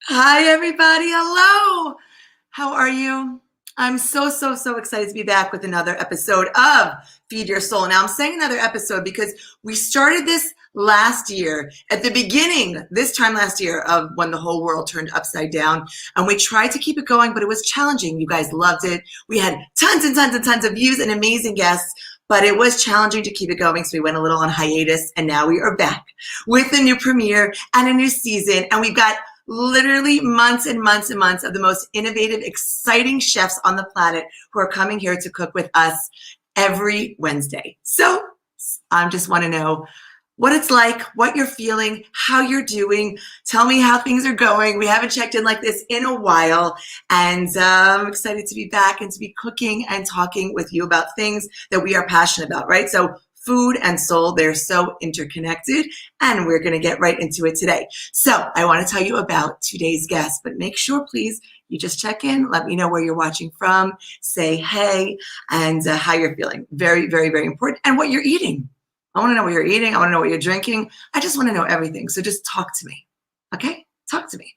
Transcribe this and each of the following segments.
Hi, everybody. Hello. How are you? I'm so excited to be back with another episode of Feed Your Soul. Now, I'm saying another episode because we started this last year at the beginning, this time last year, of when the whole world turned upside down. And we tried to keep it going, but it was challenging. You guys loved it. We had tons and tons and tons of views and amazing guests. But it was challenging to keep it going, so we went a little on hiatus, and now we are back with a new premiere and a new season. And we've got literally months and months and months of the most innovative, exciting chefs on the planet who are coming here to cook with us every Wednesday. So I just want to know what it's like, what you're feeling, how you're doing. Tell me how things are going. We haven't checked in like this in a while, and I'm excited to be back and to be cooking and talking with you about things that we are passionate about, right? So food and soul, they're so interconnected, and we're going to get right into it today. So I want to tell you about today's guest, but make sure, please, you just check in. Let me know where you're watching from. Say hey, and how you're feeling. Very, very, very important. And what you're eating. I want to know what you're eating. I want to know what you're drinking. I just want to know everything. So just talk to me. Okay? Talk to me.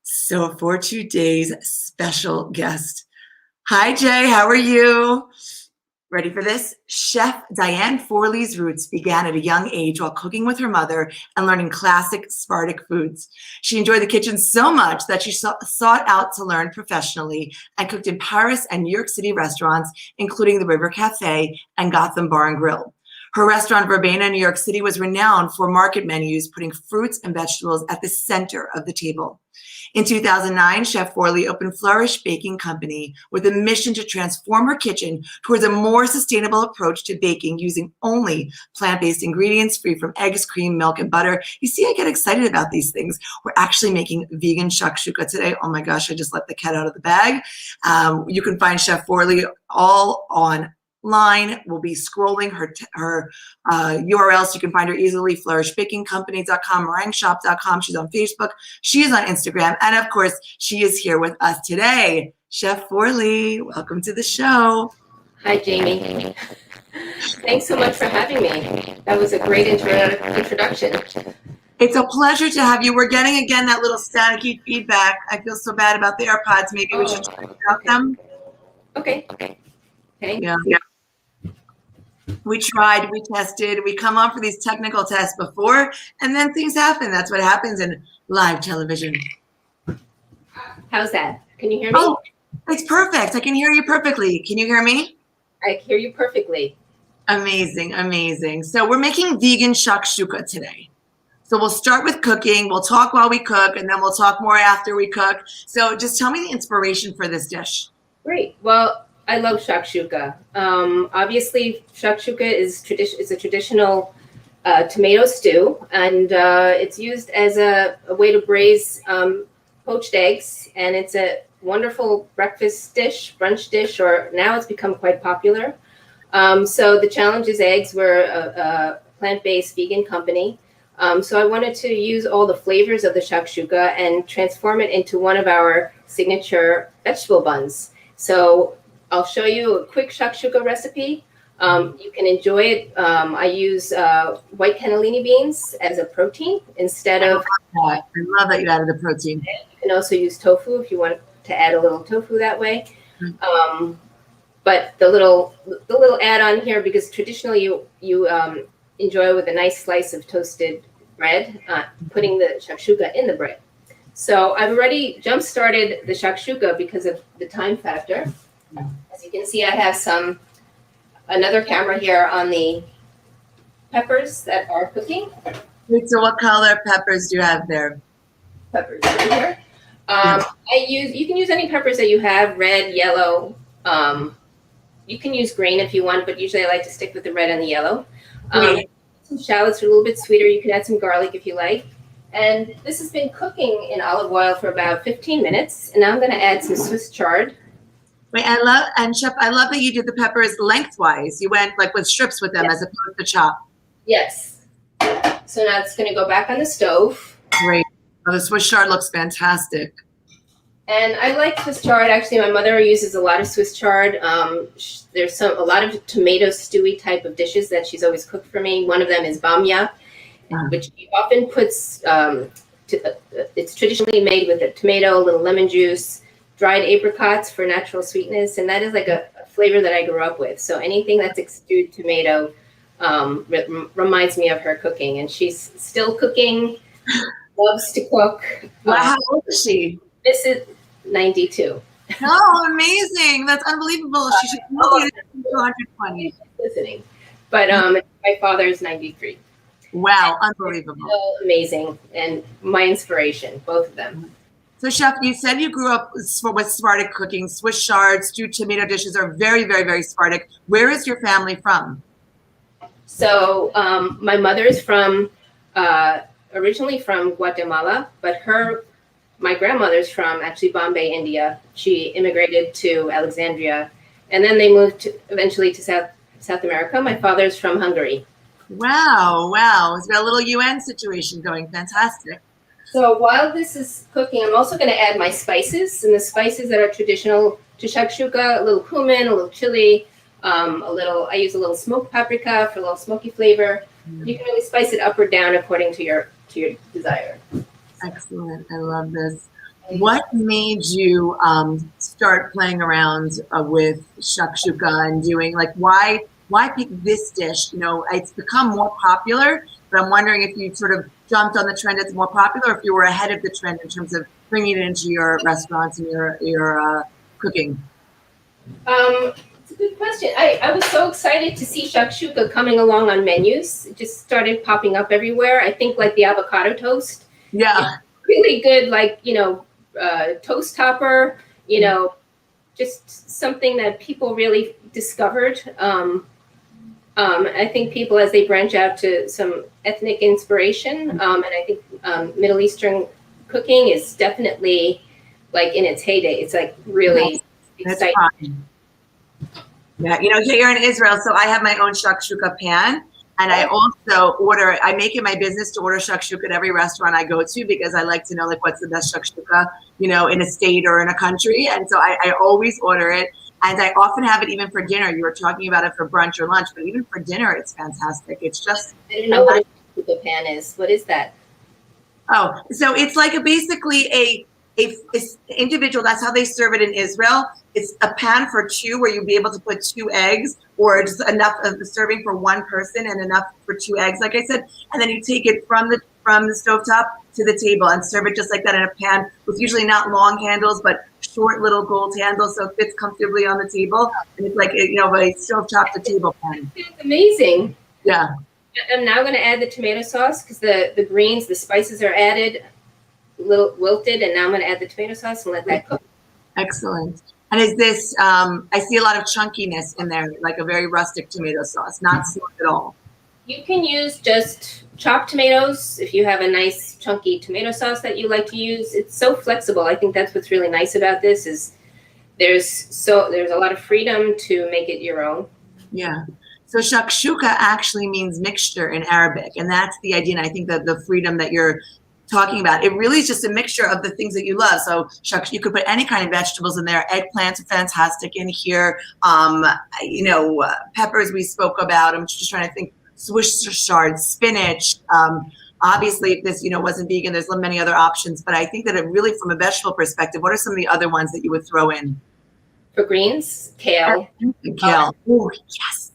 So for today's special guest, hi, Jay. How are you? Ready for this? Chef Diane Forley's roots began at a young age while cooking with her mother and learning classic Sephardic foods. She enjoyed the kitchen so much that she sought out to learn professionally and cooked in Paris and New York City restaurants, including the River Cafe and Gotham Bar and Grill. Her restaurant, Verbena in New York City, was renowned for market menus, putting fruits and vegetables at the center of the table. In 2009, Chef Forley opened Flourish Baking Company with a mission to transform her kitchen towards a more sustainable approach to baking using only plant-based ingredients free from eggs, cream, milk, and butter. You see, I get excited about these things. We're actually making vegan shakshuka today. Oh my gosh, I just let the cat out of the bag. You can find Chef Forley all online. We'll be scrolling her URL so you can find her easily, flourishbakingcompany.com, meringueshop.com. She's on Facebook. She is on Instagram. And of course, she is here with us today. Chef Forley, welcome to the show. Hi, Jamie. Thanks so much for having me. That was a great introduction. It's a pleasure to have you. We're getting, again, that little staticky feedback. I feel so bad about the AirPods. Maybe we should talk about them. Okay. Yeah. We tried, we tested, we come on for these technical tests before, and then things happen. That's what happens in live television. How's that? Can you hear me? Oh, it's perfect. I can hear you perfectly. Can you hear me? I hear you perfectly. Amazing, amazing. So we're making vegan shakshuka today. So we'll start with cooking. We'll talk while we cook, and then we'll talk more after we cook. So just tell me the inspiration for this dish. Great. Well, I love shakshuka. Obviously, shakshuka is a traditional tomato stew, and it's used as a way to braise poached eggs, and it's a wonderful breakfast dish, brunch dish, or now it's become quite popular. So the challenge is eggs. We're a plant-based vegan company. So I wanted to use all the flavors of the shakshuka and transform it into one of our signature vegetable buns. So I'll show you a quick shakshuka recipe. You can enjoy it. I use white cannellini beans as a protein instead of... I love that you added the protein. You can also use tofu if you want to add a little tofu that way. But the little add-on here, because traditionally you enjoy it with a nice slice of toasted bread, putting the shakshuka in the bread. So I've already jump-started the shakshuka because of the time factor. As you can see, I have another camera here on the peppers that are cooking. Wait, so what color peppers do you have there? Peppers right here. You can use any peppers that you have, red, yellow. You can use green if you want, but usually I like to stick with the red and the yellow. Some shallots are a little bit sweeter. You can add some garlic if you like. And this has been cooking in olive oil for about 15 minutes. And now I'm going to add some Swiss chard. Wait, Chef, I love that you did the peppers lengthwise. You went like with strips with them as opposed to chop. Yes. So now it's going to go back on the stove. Great. Oh, the Swiss chard looks fantastic. And I like Swiss chard. Actually, my mother uses a lot of Swiss chard. There's a lot of tomato stewy type of dishes that she's always cooked for me. One of them is bamya, which she often puts It's traditionally made with a tomato, a little lemon juice, dried apricots for natural sweetness, and that is like a flavor that I grew up with. So anything that's stewed tomato reminds me of her cooking, and she's still cooking, loves to cook. Wow, how old is she? This is 92. Oh, amazing. That's unbelievable. She should be 220. Listening. But my father's 93. Wow, unbelievable. So amazing, and my inspiration, both of them. So, Chef, you said you grew up with Sephardic cooking. Swiss chard, stewed tomato dishes are very, very, very Sephardic. Where is your family from? So my mother is from, originally from Guatemala, but my grandmother's from actually Bombay, India. She immigrated to Alexandria, and then they moved eventually to South America. My father's from Hungary. Wow, wow. It's got a little UN situation going. Fantastic. So while this is cooking, I'm also going to add my spices, and the spices that are traditional to shakshuka, a little cumin, a little chili, I use a little smoked paprika for a little smoky flavor. You can really spice it up or down according to your desire. Excellent. I love this. What made you start playing around with shakshuka and doing, like, why pick this dish? You know, it's become more popular, but I'm wondering if you sort of jumped on the trend that's more popular, or if you were ahead of the trend in terms of bringing it into your restaurants and your cooking. It's a good question. I was so excited to see shakshuka coming along on menus. It just started popping up everywhere. I think like the avocado toast. Yeah. Really good, like, toast topper, just something that people really discovered. I think people, as they branch out to some ethnic inspiration, and I think Middle Eastern cooking is definitely like in its heyday. It's like really exciting. Yeah, here in Israel, so I have my own shakshuka pan, and I also I make it my business to order shakshuka at every restaurant I go to, because I like to know like what's the best shakshuka, in a state or in a country. And so I always order it. And I often have it even for dinner. You were talking about it for brunch or lunch, but even for dinner, it's fantastic. It's just. I don't know what a shakshuka pan is. What is that? Oh, so it's like basically a individual. That's how they serve it in Israel. It's a pan for two, where you'll be able to put 2 eggs, or just enough of the serving for one person and enough for 2 eggs, like I said. And then you take it from the stovetop to the table and serve it just like that in a pan, with usually not long handles, but short little gold handles, so it fits comfortably on the table. And it's like a stovetop to table pan. It's amazing. Yeah. I'm now going to add the tomato sauce, because the greens, the spices are added, a little wilted, and now I'm going to add the tomato sauce and let that cook. Excellent. And is this, I see a lot of chunkiness in there, like a very rustic tomato sauce, not smooth at all. You can use just chopped tomatoes if you have a nice chunky tomato sauce that you like to use. It's so flexible. I think that's what's really nice about this, is there's a lot of freedom to make it your own. Yeah. So shakshuka actually means mixture in Arabic, and that's the idea. And I think that the freedom that you're talking about, it really is just a mixture of the things that you love. So you could put any kind of vegetables in there. Eggplants are fantastic in here. Peppers we spoke about. I'm just trying to think. Swiss chard, spinach. Obviously, if this wasn't vegan, there's many other options. But I think that it really, from a vegetable perspective, what are some of the other ones that you would throw in? For greens, kale. Kale. Oh, yes.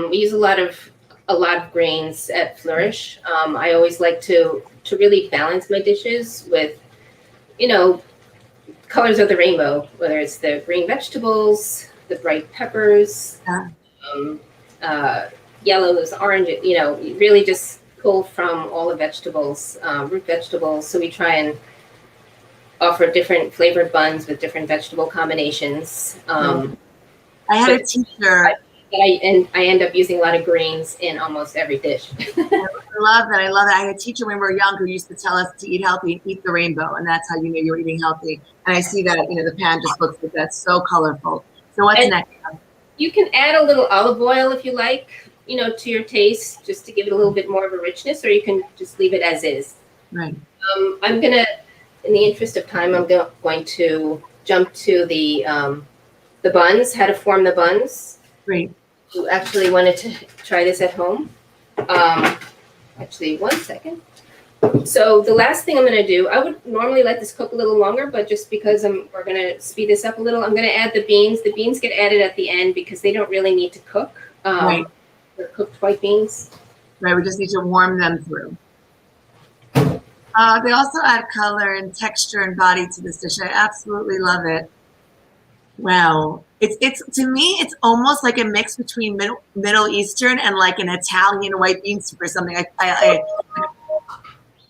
We use a lot of greens at Flourish. I always like to really balance my dishes with, colors of the rainbow, whether it's the green vegetables, the bright peppers, yellows, oranges, really just pull from all the vegetables, root vegetables. So we try and offer different flavored buns with different vegetable combinations. I had a teacher. I end up using a lot of greens in almost every dish. I love that. I had a teacher when we were young who used to tell us to eat healthy and eat the rainbow, and that's how you know you're eating healthy. And I see that, the pan just looks like that's so colorful. So what's next? You can add a little olive oil if you like, to your taste, just to give it a little bit more of a richness, or you can just leave it as is. Right. I'm gonna, in the interest of time, I'm going to jump to the buns, how to form the buns. Great. Who actually wanted to try this at home. Actually, one second. So the last thing I'm going to do, I would normally let this cook a little longer, but just because we're going to speed this up a little, I'm going to add the beans. The beans get added at the end because they don't really need to cook. Right. They're cooked white beans. Right, we just need to warm them through. They also add color and texture and body to this dish. I absolutely love it. Wow. It's to me, it's almost like a mix between Middle Eastern and like an Italian white bean soup or something.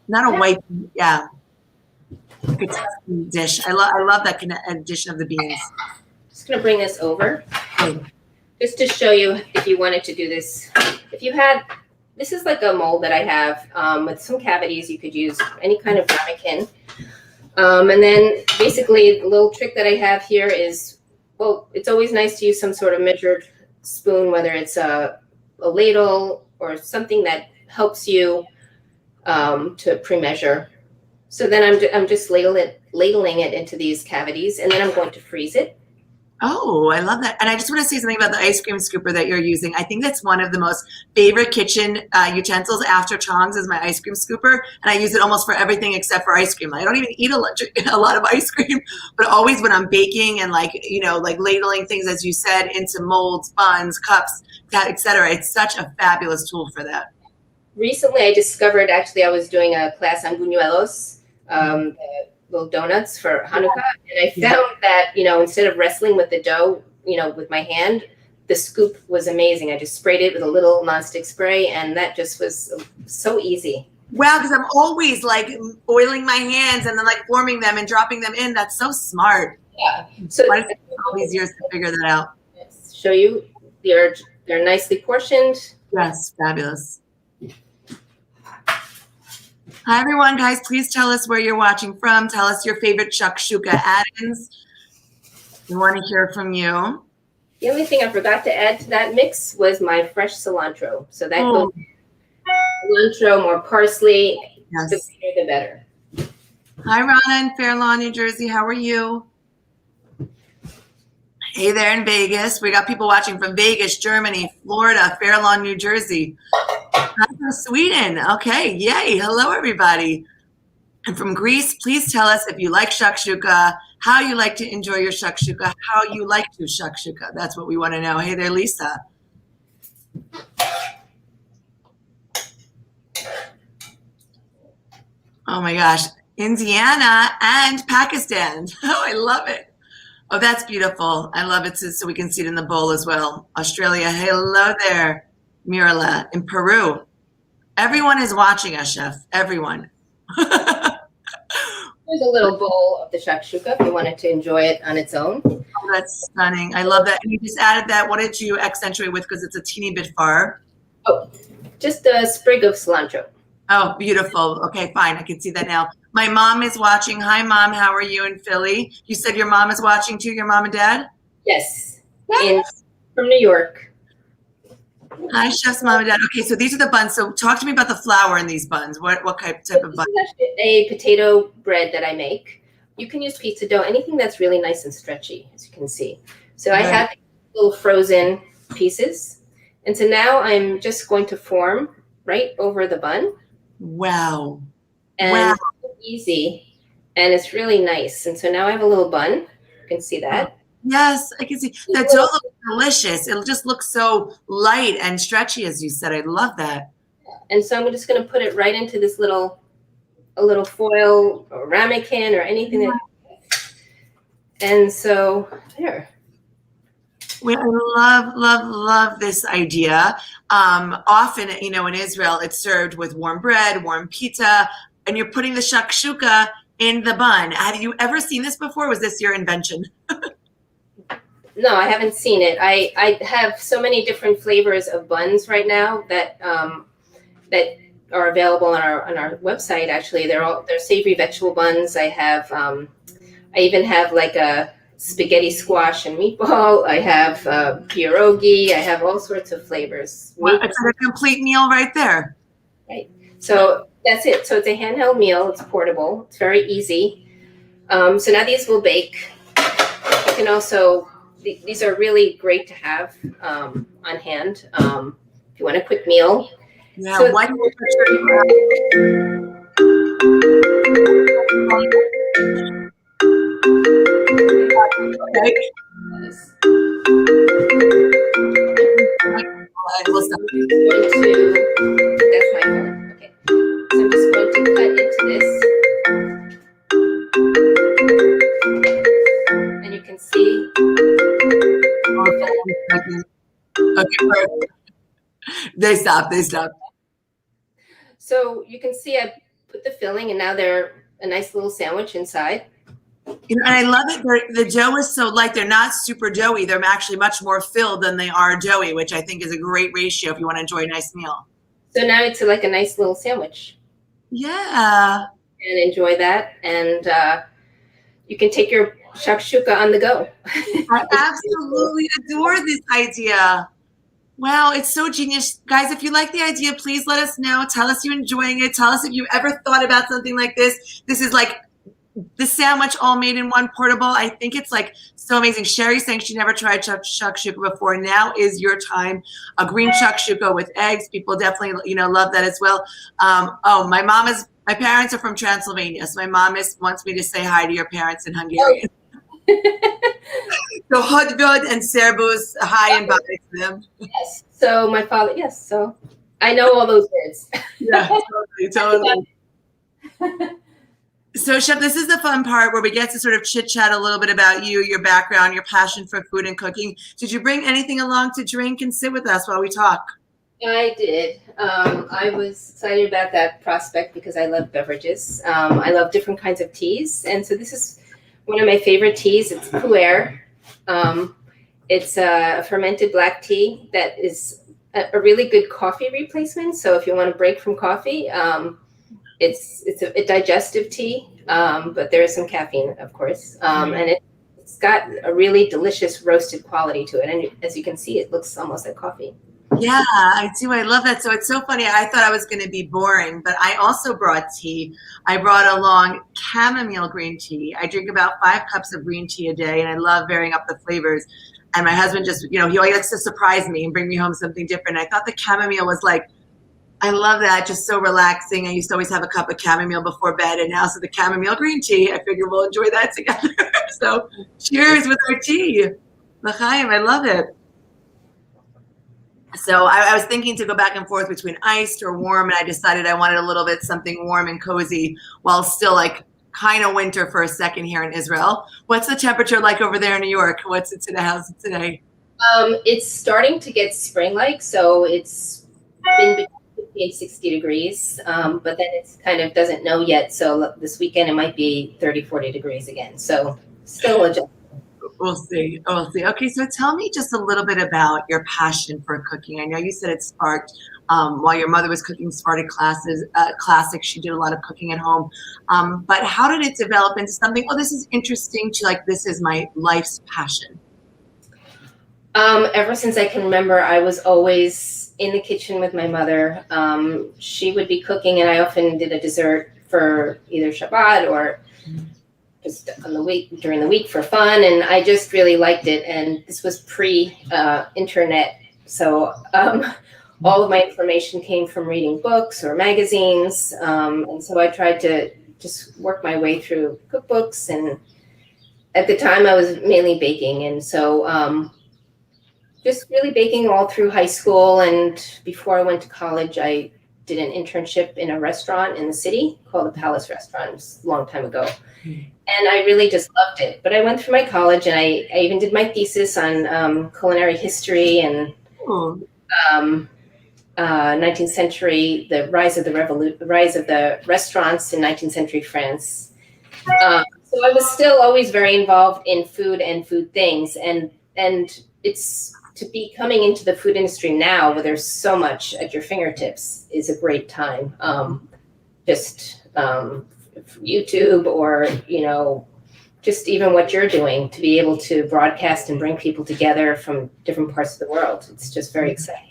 Not a white, yeah. Like a tasty dish. I love that addition of the beans. Just gonna bring this over, just to show you if you wanted to do this. If you had, this is like a mold that I have with some cavities. You could use any kind of ramekin. And then basically the little trick that I have here is, well, it's always nice to use some sort of measured spoon, whether it's a ladle or something that helps you to pre-measure. So then I'm just ladling it into these cavities, and then I'm going to freeze it. Oh, I love that. And I just want to say something about the ice cream scooper that you're using. I think that's one of the most favorite kitchen utensils after tongs is my ice cream scooper. And I use it almost for everything except for ice cream. I don't even eat a lot of ice cream, but always when I'm baking and like ladling things, as you said, into molds, buns, cups, etc. It's such a fabulous tool for that. Recently, I discovered, actually, I was doing a class on buñuelos, little donuts for Hanukkah. And I found that, instead of wrestling with the dough, with my hand, the scoop was amazing. I just sprayed it with a little nonstick spray, and that just was so easy. Wow, because I'm always like oiling my hands and then like forming them and dropping them in. That's so smart. Yeah. So why does it take all these years to figure that out? Show you, they're nicely portioned. Yes, fabulous. Hi, everyone. Guys, please tell us where you're watching from. Tell us your favorite shakshuka add-ins. We want to hear from you. The only thing I forgot to add to that mix was my fresh cilantro. So that goes cilantro, more parsley. Yes. The bigger, the better. Hi, Rana in Fair Lawn, New Jersey. How are you? Hey there in Vegas. We got people watching from Vegas, Germany, Florida, Fair Lawn, New Jersey. I'm from Sweden. Okay, yay. Hello, everybody. And from Greece, please tell us if you like shakshuka, how you like to enjoy your shakshuka, how you like to shakshuka. That's what we want to know. Hey there, Lisa. Oh my gosh, Indiana and Pakistan. Oh, I love it. Oh, that's beautiful. I love it so we can see it in the bowl as well. Australia, hello there. Mirala in Peru. Everyone is watching us, Chef. Everyone. There's a little bowl of the shakshuka if you wanted to enjoy it on its own. Oh, that's stunning. I love that. And you just added that. What did you accentuate with? Because it's a teeny bit far. Oh, just a sprig of cilantro. Oh, beautiful. Okay, fine. I can see that now. My mom is watching. Hi, Mom. How are you in Philly? You said your mom is watching too, your mom and dad? Yes. From New York. Hi, Chef's mom and dad. Okay, so these are the buns. So talk to me about the flour in these buns. What type of bun? This is a potato bread that I make. You can use pizza dough, anything that's really nice and stretchy, as you can see. So I have little frozen pieces. And so now I'm just going to form right over the bun. Wow. And it's easy. And it's really nice. And so now I have a little bun. You can see that. Yes, I can see. That dough looks delicious. It just looks so light and stretchy, as you said. I love that. And so I'm just going to put it right into this little foil or ramekin or anything. Yeah. And so there. I love this idea. Often, in Israel, it's served with warm bread, warm pizza, and you're putting the shakshuka in the bun. Have you ever seen this before? Was this your invention? No, I haven't seen it. I have so many different flavors of buns right now that are available on our website. Actually, they're savory vegetable buns. I have I even have like a spaghetti squash and meatball. I have pierogi. I have all sorts of flavors. Well, it's a complete meal right there. Right. So that's it. So it's a handheld meal. It's portable. It's very easy. So now these will bake. You can also. These are really great to have on hand if you want a quick meal. Yeah, so Okay. Yes. We'll stop. That's my phone. Okay. So I'm just going to cut into this. And you can see. Okay, perfect. They stopped. So you can see I put the filling, and now they're a nice little sandwich inside. And I love it. The dough is so light. They're not super doughy. They're actually much more filled than they are doughy, which I think is a great ratio if you want to enjoy a nice meal. So now it's like a nice little sandwich. Yeah. And enjoy that. And you can take your shakshuka on the go. I absolutely adore this idea. Wow, it's so genius. Guys, if you like the idea, please let us know. Tell us you're enjoying it. Tell us if you ever thought about something like this. This is like the sandwich all made in one portable. I think it's like so amazing. Sherry's saying she never tried shakshuka before. Now is your time. A green shakshuka with eggs. People definitely, love that as well. My parents are from Transylvania. So my mom wants me to say hi to your parents in Hungarian. So Hodgod and Servus, hi and bye to them. Yes. So my father, yes. So I know all those words. Yeah, totally. So Chef, this is the fun part where we get to sort of chit chat a little bit about you, your background, your passion for food and cooking. Did you bring anything along to drink and sit with us while we talk? I did. I was excited about that prospect because I love beverages. I love different kinds of teas. And so this is one of my favorite teas. It's Pu'er. It's a fermented black tea that is a really good coffee replacement. So if you want to break from coffee, it's a digestive tea, but there is some caffeine, of course. And it's got a really delicious roasted quality to it. And as you can see, it looks almost like coffee. Yeah, I do. I love that. So it's so funny. I thought I was going to be boring, but I also brought tea. I brought along chamomile green tea. I drink about 5 cups of green tea a day, and I love varying up the flavors. And my husband just, he always likes to surprise me and bring me home something different. I thought the chamomile was like, I love that. Just so relaxing. I used to always have a cup of chamomile before bed, and now so the chamomile green tea, I figure we'll enjoy that together. So cheers with our tea. L'chaim, I love it. So I was thinking to go back and forth between iced or warm, and I decided I wanted a little bit something warm and cozy while still like kind of winter for a second here in Israel. What's the temperature like over there in New York? What's it today? How's it today? It's starting to get spring-like, so it's been between 50 and 60 degrees, but then it's kind of doesn't know yet. So this weekend it might be 30, 40 degrees again. So still adjusting. We'll see. Okay, so tell me just a little bit about your passion for cooking. I know you said it sparked while your mother was cooking Sephardic classics. She did a lot of cooking at home. But how did it develop into something, this is interesting, to like, this is my life's passion? Ever since I can remember, I was always in the kitchen with my mother. She would be cooking, and I often did a dessert for either Shabbat or just during the week for fun, and I just really liked it. And this was pre-internet, so all of my information came from reading books or magazines, and so I tried to just work my way through cookbooks. And at the time, I was mainly baking, and so just really baking all through high school. And before I went to college, I did an internship in a restaurant in the city called the Palace Restaurant. It was a long time ago. And I really just loved it. But I went through my college, and I even did my thesis on culinary history and 19th century, the rise of the restaurants in 19th century France. So I was still always very involved in food and food things. And it's to be coming into the food industry now where there's so much at your fingertips is a great time. YouTube or, just even what you're doing to be able to broadcast and bring people together from different parts of the world. It's just very exciting.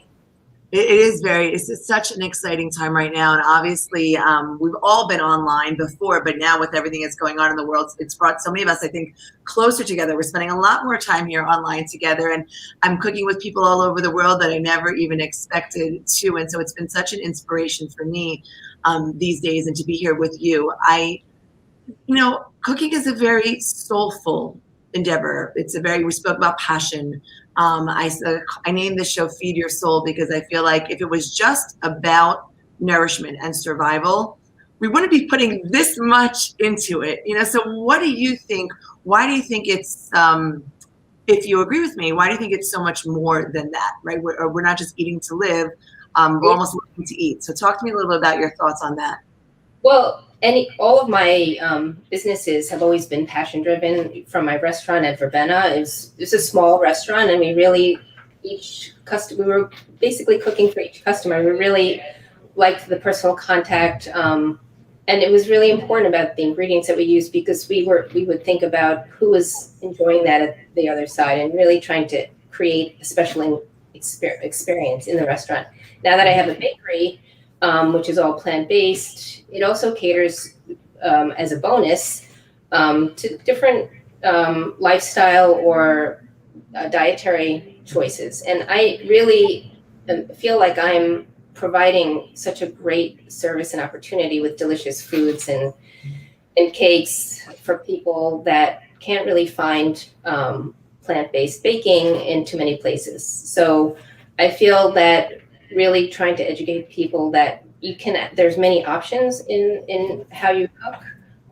It's such an exciting time right now. And obviously we've all been online before, but now with everything that's going on in the world, it's brought so many of us, I think, closer together. We're spending a lot more time here online together, and I'm cooking with people all over the world that I never even expected to. And so it's been such an inspiration for me these days, and to be here with you. Cooking is a very soulful endeavor. We spoke about passion. I named this show Feed Your Soul because I feel like if it was just about nourishment and survival, we wouldn't be putting this much into it. So what do you think? Why do you think it's, if you agree with me, why do you think it's so much more than that, right? We're not just eating to live, we're almost living to eat. So talk to me a little bit about your thoughts on that. Well, all of my businesses have always been passion driven. From my restaurant at Verbena, it's a small restaurant, and we were basically cooking for each customer. We really liked the personal contact, and it was really important about the ingredients that we used, because we would think about who was enjoying that at the other side, and really trying to create a special experience in the restaurant. Now that I have a bakery, which is all plant-based, it also caters as a bonus to different lifestyle or dietary choices. And I really feel like I'm providing such a great service and opportunity with delicious foods and cakes for people that can't really find plant-based baking in too many places. So I feel that really trying to educate people that there's many options in how you cook.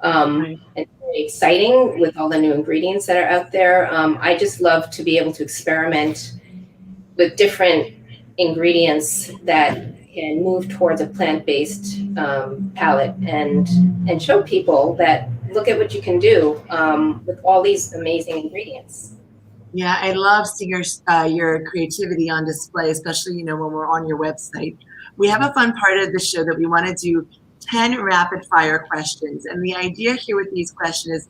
And it's very exciting with all the new ingredients that are out there. I just love to be able to experiment with different ingredients that can move towards a plant-based palate, and show people that look at what you can do with all these amazing ingredients. Yeah, I love seeing your creativity on display, especially, when we're on your website. We have a fun part of the show that we want to do 10 rapid fire questions. And the idea here with these questions is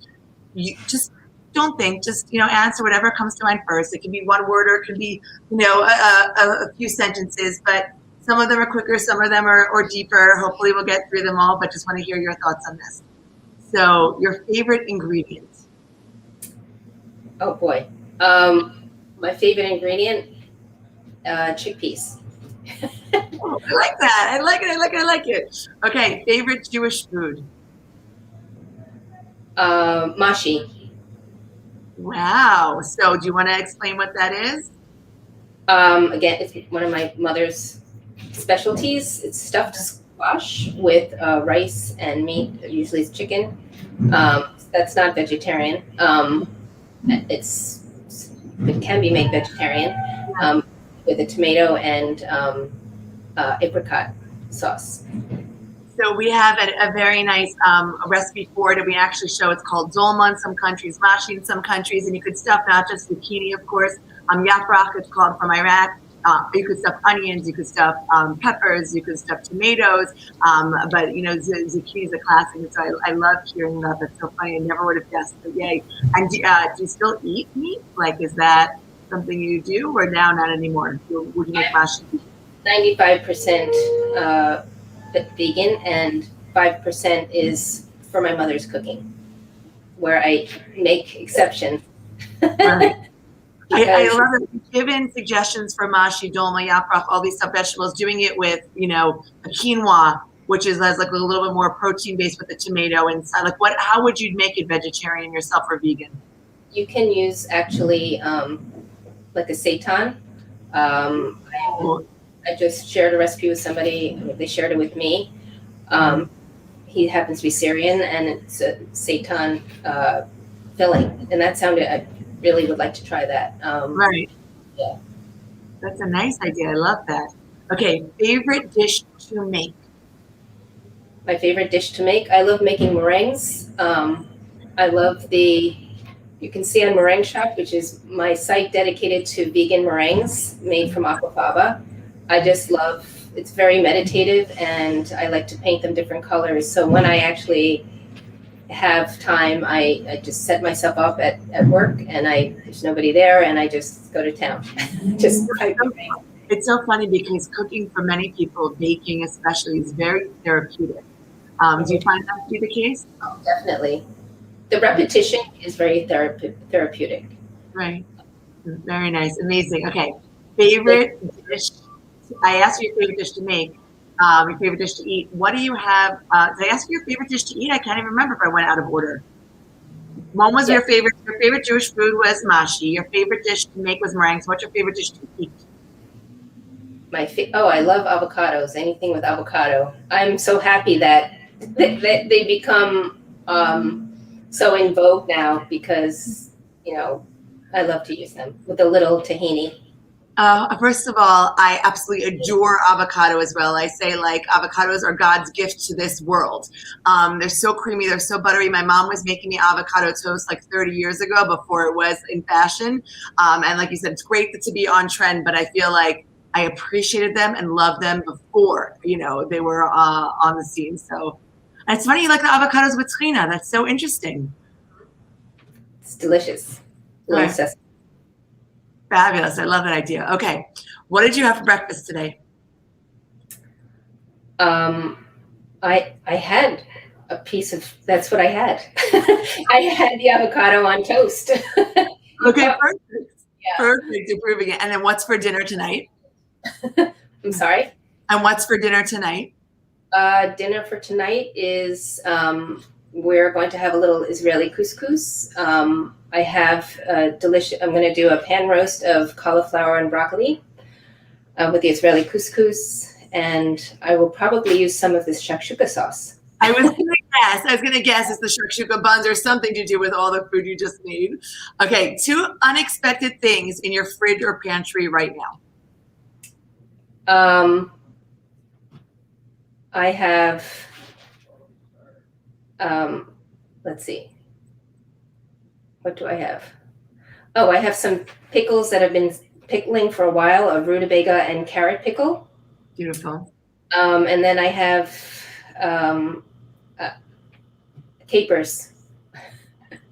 you just don't think, just, answer whatever comes to mind first. It can be one word, or it can be, a few sentences, but some of them are quicker, some of them are deeper. Hopefully we'll get through them all, but just want to hear your thoughts on this. So your favorite ingredient? Oh boy. My favorite ingredient, chickpeas. Oh, I like that. I like it. Okay, favorite Jewish food? Mashi. Wow. So do you want to explain what that is? Again, it's one of my mother's specialties. It's stuffed squash with rice and meat. Usually it's chicken. That's not vegetarian. It can be made vegetarian with a tomato and apricot sauce. So we have a very nice recipe for it, and we actually show it's called dolma in some countries, mashi in some countries, and you could stuff not just zucchini, of course, yaprok, it's called from Iraq. You could stuff onions, you could stuff peppers, you could stuff tomatoes, but zucchini is a classic, and so I love hearing that. That's so funny. I never would have guessed, but yay. And do you still eat meat? Like, is that something you do, or now not anymore? Would you make mashi? 95% vegan, and 5% is for my mother's cooking, where I make exceptions. Right. I love it. Given suggestions for mashi, dolma, yaprok, all these sub vegetables, doing it with, a quinoa, which has like a little bit more protein based with the tomato inside. Like, how would you make it vegetarian yourself or vegan? You can use actually like a seitan. I just shared a recipe with somebody. They shared it with me. He happens to be Syrian, and it's a seitan filling, and that sounded. I really would like to try that. Right. Yeah. That's a nice idea. I love that. Okay, favorite dish to make? My favorite dish to make? I love making meringues. I love you can see on Meringue Shop, which is my site dedicated to vegan meringues made from aquafaba. I just love, it's very meditative, and I like to paint them different colors. So when I actually have time, I just set myself up at work, and there's nobody there, and I just go to town. It's so funny because cooking for many people, baking especially, is very therapeutic. Do you find that to be the case? Oh, definitely. The repetition is very therapeutic. Right. Very nice. Amazing. Okay. Favorite dish? I asked you your favorite dish to make, your favorite dish to eat. What do you have? Did I ask you your favorite dish to eat? I can't even remember if I went out of order. One was Yeah. your favorite Jewish food was mashi. Your favorite dish to make was meringues. What's your favorite dish to eat? I love avocados. Anything with avocado. I'm so happy that they become so in vogue now because I love to use them with a little tahini. First of all, I absolutely adore avocado as well. I say like avocados are God's gift to this world. They're so creamy, they're so buttery. My mom was making me avocado toast like 30 years ago before it was in fashion. And like you said, it's great to be on trend, but I feel like I appreciated them and loved them before, they were on the scene. So and it's funny you like the avocados with tahina. That's so interesting. It's delicious. Little Right. sesame. Fabulous. I love that idea. Okay. What did you have for breakfast today? I had a piece of, that's what I had. I had the avocado on toast. Okay, perfect. Yeah. Perfect. Improving it. And then what's for dinner tonight? I'm sorry. And what's for dinner tonight? Dinner for tonight is we're going to have a little Israeli couscous. I have delicious. I'm going to do a pan roast of cauliflower and broccoli with the Israeli couscous, and I will probably use some of this shakshuka sauce. I was going to guess it's the shakshuka buns or something to do with all the food you just made. Okay, 2 unexpected things in your fridge or pantry right now. I have. Let's see. What do I have? Oh, I have some pickles that have been pickling for a while, a rutabaga and carrot pickle. Beautiful. And then I have capers.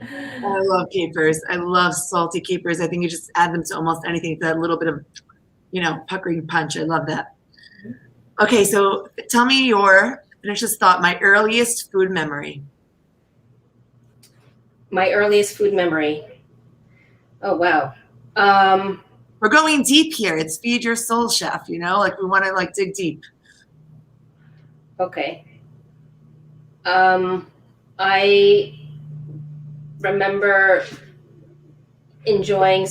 I love capers. I love salty capers. I think you just add them to almost anything. That little bit of, puckering punch. I love that. Okay, so tell me finish this thought, my earliest food memory. My earliest food memory. Oh, wow. We're going deep here. It's Feed Your Soul, Chef, like we want to dig deep. Okay. I remember enjoying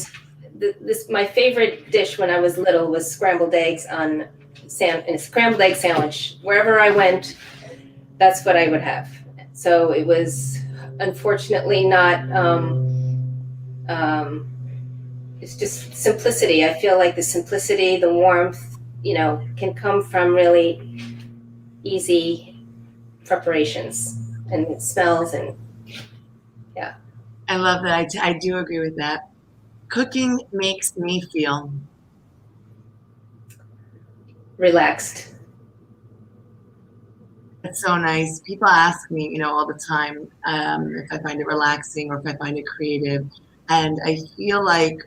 this. My favorite dish when I was little was scrambled eggs in a scrambled egg sandwich. Wherever I went, that's what I would have. So it was unfortunately not. It's just simplicity. I feel like the simplicity, the warmth, can come from really easy preparations and smells and yeah. I love that. I do agree with that. Cooking makes me feel relaxed. That's so nice. People ask me, all the time if I find it relaxing or if I find it creative. And I feel like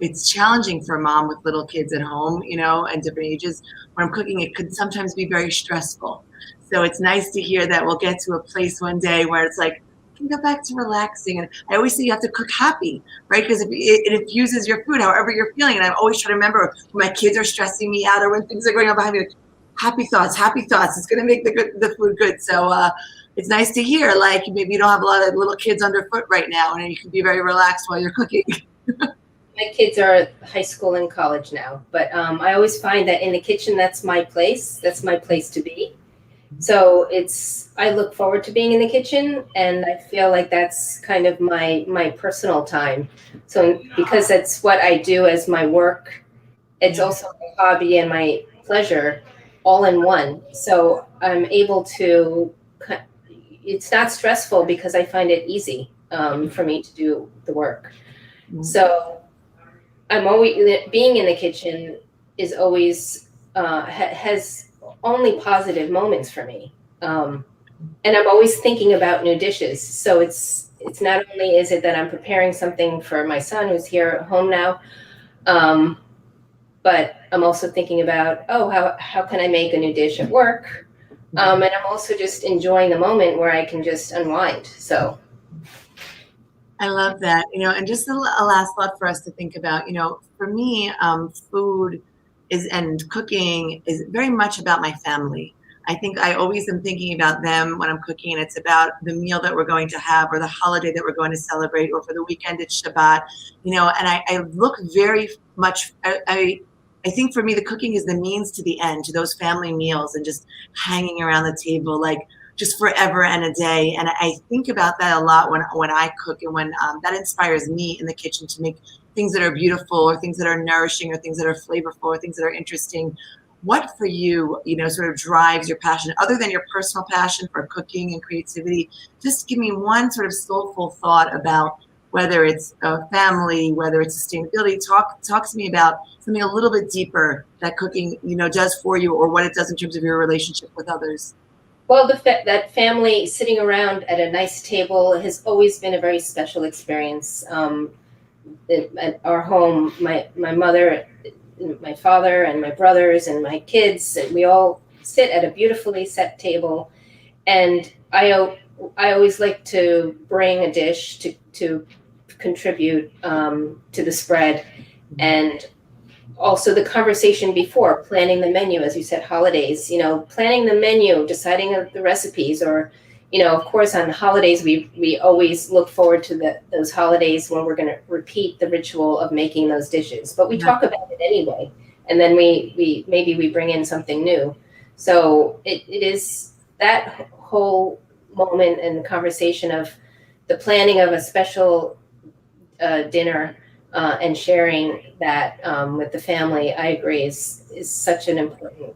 it's challenging for a mom with little kids at home, and different ages. When I'm cooking, it could sometimes be very stressful. So it's nice to hear that we'll get to a place one day where it's like, can go back to relaxing. And I always say you have to cook happy, right? Because it infuses your food however you're feeling. And I always try to remember when my kids are stressing me out or when things are going on behind me, like, happy thoughts. It's going to make the food good. So it's nice to hear, like, maybe you don't have a lot of little kids underfoot right now and you can be very relaxed while you're cooking. My kids are high school and college now, but I always find that in the kitchen, that's my place. That's my place to be. So I look forward to being in the kitchen, and I feel like that's kind of my personal time. So because that's what I do as my work, it's also my hobby and my pleasure all in one. So I'm able to, it's not stressful because I find it easy for me to do the work. Mm-hmm. So I'm always, being in the kitchen is always, has only positive moments for me. And I'm always thinking about new dishes. So it's not only is it that I'm preparing something for my son who's here at home now, but I'm also thinking about, how can I make a new dish at work? And I'm also just enjoying the moment where I can just unwind. So I love that, and just a last thought for us to think about, for me, food and cooking is very much about my family. I think I always am thinking about them when I'm cooking, and it's about the meal that we're going to have or the holiday that we're going to celebrate, or for the weekend it's Shabbat, and I look very much, I think for me, the cooking is the means to the end, to those family meals and just hanging around the table, like just forever and a day. And I think about that a lot when I cook, and when that inspires me in the kitchen to make things that are beautiful, or things that are nourishing, or things that are flavorful, or things that are interesting. What for you, sort of drives your passion, other than your personal passion for cooking and creativity? Just give me one sort of soulful thought about whether it's family, whether it's sustainability. Talk to me about something a little bit deeper that cooking, does for you, or what it does in terms of your relationship with others. Well, that family sitting around at a nice table has always been a very special experience. At our home, my mother, my father, and my brothers and my kids, and we all sit at a beautifully set table. And I always like to bring a dish to contribute to the spread, and also the conversation before planning the menu, as you said, holidays. Planning the menu, deciding the recipes, or of course, on the holidays, we always look forward to those holidays when we're going to repeat the ritual of making those dishes. But we talk about it anyway, and then we maybe bring in something new. So it is that whole moment and conversation of the planning of a special dinner and sharing that with the family. I agree is such an important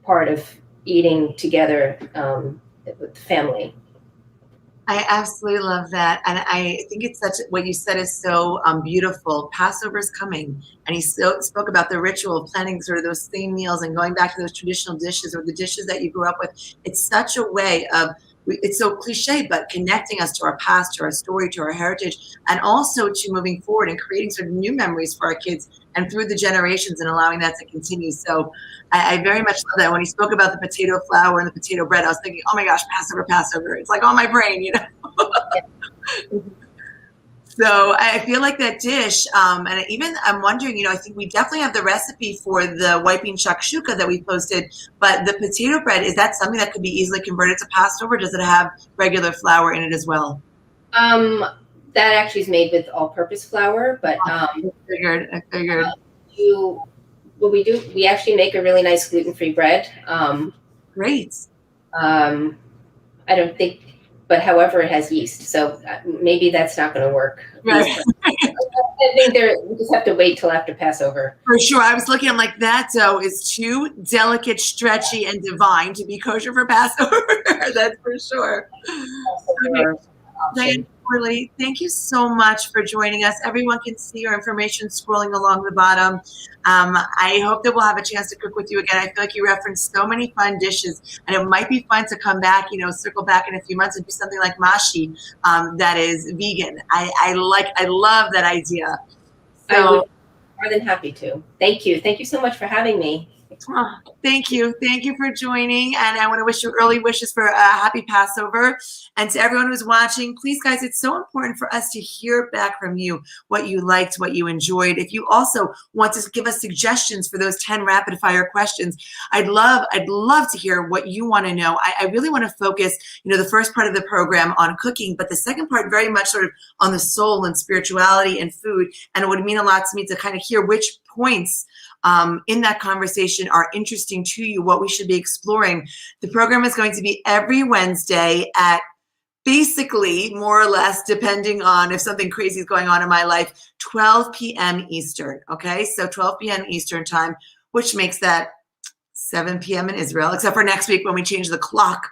part of eating together with the family. I absolutely love that. And I think it's what you said is so beautiful. Passover's coming. And he spoke about the ritual of planning sort of those same meals and going back to those traditional dishes, or the dishes that you grew up with. It's such a way of, it's so cliche, but connecting us to our past, to our story, to our heritage, and also to moving forward and creating sort of new memories for our kids and through the generations, and allowing that to continue. So I very much love that. When he spoke about the potato flour and the potato bread, I was thinking, oh my gosh, Passover. It's like on my brain, So I feel like that dish, and even I'm wondering, I think we definitely have the recipe for the wiping shakshuka that we posted, but the potato bread, is that something that could be easily converted to Passover? Does it have regular flour in it as well? That actually is made with all-purpose flour, but I figured. What we do, we actually make a really nice gluten-free bread. Great. I don't think, but however, it has yeast, so maybe that's not going to work. Right. I think we just have to wait till after Passover. For sure. I was looking, I'm like, that dough is too delicate, stretchy, and divine to be kosher for Passover. That's for sure. Diane Corley, thank you so much for joining us. Everyone can see your information scrolling along the bottom. I hope that we'll have a chance to cook with you again. I feel like you referenced so many fun dishes, and it might be fun to come back, circle back in a few months and do something like mashi that is vegan. I love that idea. So, I would be more than happy to. Thank you. Thank you so much for having me. Oh, thank you. Thank you for joining. And I want to wish you early wishes for a happy Passover. And to everyone who's watching, please, guys, it's so important for us to hear back from you what you liked, what you enjoyed. If you also want to give us suggestions for those 10 rapid fire questions, I'd love to hear what you want to know. I really want to focus, the first part of the program on cooking, but the second part very much sort of on the soul and spirituality and food. And it would mean a lot to me to kind of hear which points in that conversation are interesting to you, what we should be exploring. The program is going to be every Wednesday at basically, more or less, depending on if something crazy is going on in my life, 12 p.m. Eastern. Okay, so 12 p.m. Eastern time, which makes that 7 p.m. in Israel, except for next week when we change the clock.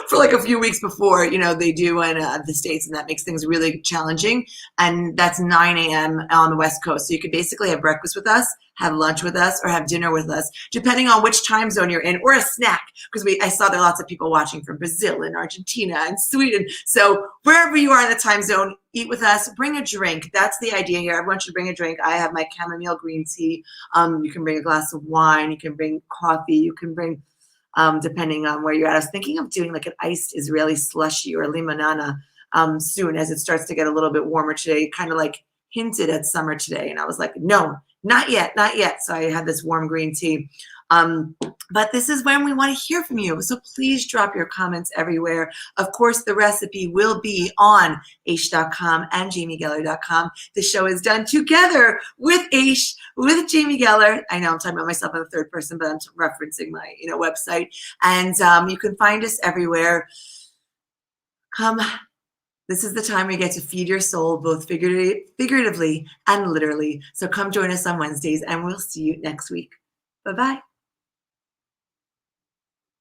For like a few weeks before, they do in the States, and that makes things really challenging. And that's 9 a.m. on the West Coast. So you could basically have breakfast with us, have lunch with us, or have dinner with us, depending on which time zone you're in, or a snack, because I saw there are lots of people watching from Brazil and Argentina and Sweden. So wherever you are in the time zone, eat with us, bring a drink. That's the idea here. Everyone should bring a drink. I have my chamomile green tea. You can bring a glass of wine. You can bring coffee. You can bring depending on where you're at. I was thinking of doing like an iced Israeli slushy or limonana soon, as it starts to get a little bit warmer today, kind of like hinted at summer today. And I was like, no, not yet. So I had this warm green tea. But this is when we want to hear from you. So please drop your comments everywhere. Of course, the recipe will be on Aish.com and JamieGeller.com. The show is done together with Aish, with Jamie Geller. I know I'm talking about myself in the third person, but I'm referencing my website. And you can find us everywhere. This is the time where you get to feed your soul, both figuratively and literally. So come join us on Wednesdays, and we'll see you next week. Bye-bye.